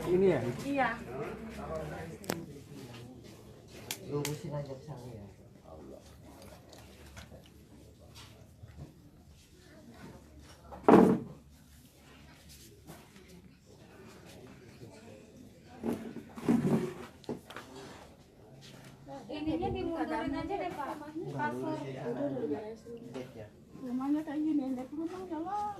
Ini ya? Iya. Lurusin aja ke sana ya. Allah. Ininya dimundurin aja deh Pak. Kasur. Rumahnya kayak gini, lihat rumahnya lah.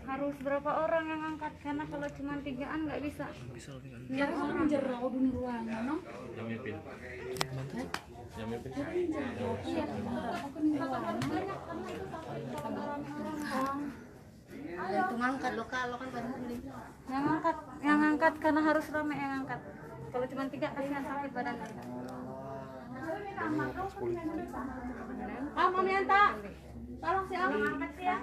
Harus berapa orang yang angkat? Karena kalau cuma 3-an nggak bisa. Ya orang jerau di ruangan, no? Yang mimpin. Yang mimpin. Iya. Aku minta banyak karena itu takut orang-orang. Itu ngangkat lo kalau kan baru beli. Yang angkat karena harus ramai yang angkat. Kalau cuma 3 kasihan sakit badan. Ah, Mami Anta. Tolong si Am angkat ya.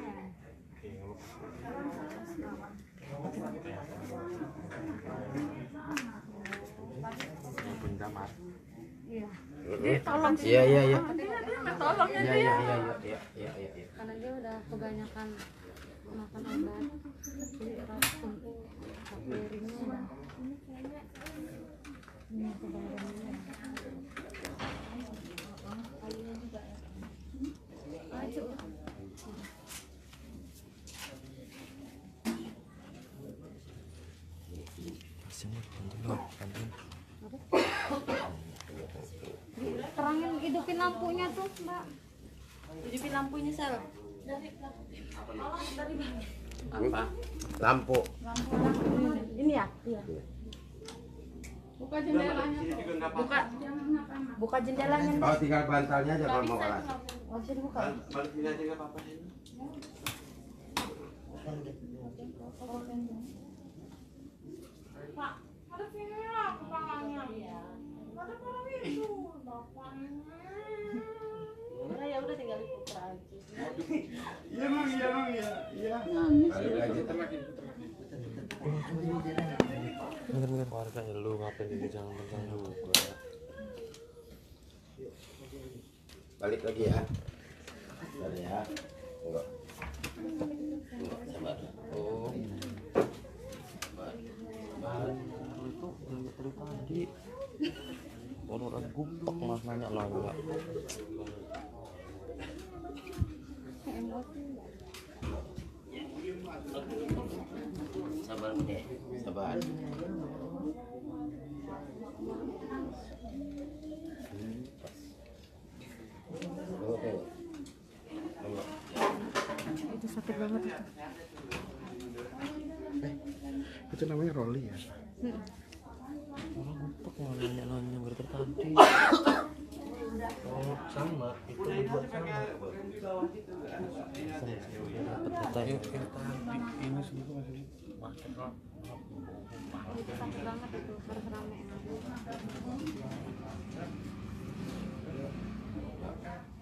Penjamar. Iya. Tolong sih. Iya, iya, iya. Tolongnya Iya, dia. iya, iya, iya, iya, iya. Karena dia udah kebanyakan makan obat. Jadi racun urinnya. Ini kebadannya. Ayo. Terangin, hidupin lampunya tuh, Mbak. Hidupin lampunya Sal. Lampu. Ini ya? Iya. Buka jendelanya. Buka jendelanya. Oh, tinggal bantalnya aja kalau mau kelas. Oh, bisa dibuka. Balik sini aja nggak apa-apa. Pak, ada sini lah kepalanya. Ada orang itu. Nah, ya udah tinggal diputar aja. Iya bang, iya. Balik lagi. Warganya lu ngapain di jangan juga. Balik lagi ya. Bentar ya. Enggak. Sabar. Oh. Itu dari tadi. Orang gumpek mas nanya. Sabar deh. Sabar. Oke. Itu sakit banget itu. Itu namanya Rolly ya? Orang gumpek nanya dari tadi. Oh sama, itu dibuat sama. Dapat data ini semua masih masuk. Itu sakit banget itu, harus rame.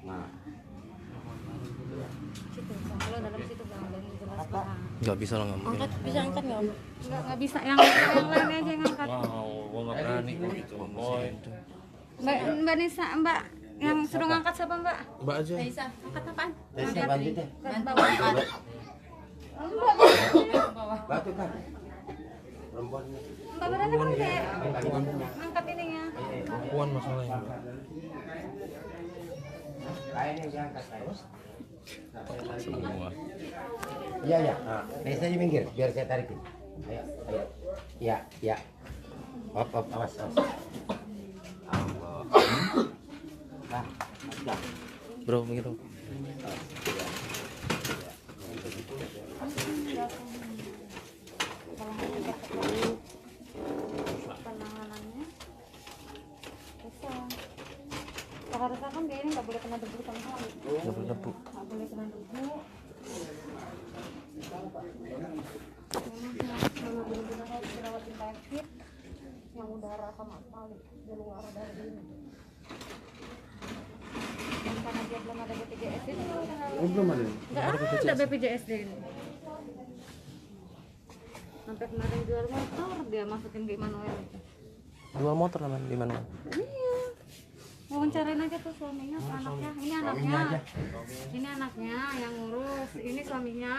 Nah, Situ, kalau dalam situ bang, dan jelas bang. Nggak bisa lah nggak Angkat bisa angkat nggak? Nggak bisa, yang lain aja yang angkat. Wow, gua nggak berani gitu, boy. Mbak Nisa, Mbak yang suruh ngangkat siapa Mbak? Mbak aja. Bisa angkat apaan? saya bantu deh. Mbak. Batu kan. Perempuannya. Mbak berani kan kayak angkat ininya. Perempuan masalahnya. Lain yang diangkat terus. Semua. Iya ya. Nah, saya minggir biar saya tarikin. Ayo, ayo. Iya, iya. Op, awas, awas. Allah. Bro, minggir dong. Kalau nggak ada perlu penanganannya bisa. Seharusnya kan dia ini nggak boleh kena debu sama sekali. Nggak boleh debu. Nggak boleh kena debu. Memang benar-benar harus dirawat intensif. Yang udara sama sekali di luar dari ini. Dan karena dia belum ada BPJS ini, Oh, belum ada. nggak ada BPJS ini. Sampai kemarin jual motor dia masukin ke Immanuel. Jual motor namanya di mana? Iya. Wawancarain aja tuh suaminya, anaknya. Ini anaknya. Ini anaknya yang ngurus. Ini suaminya.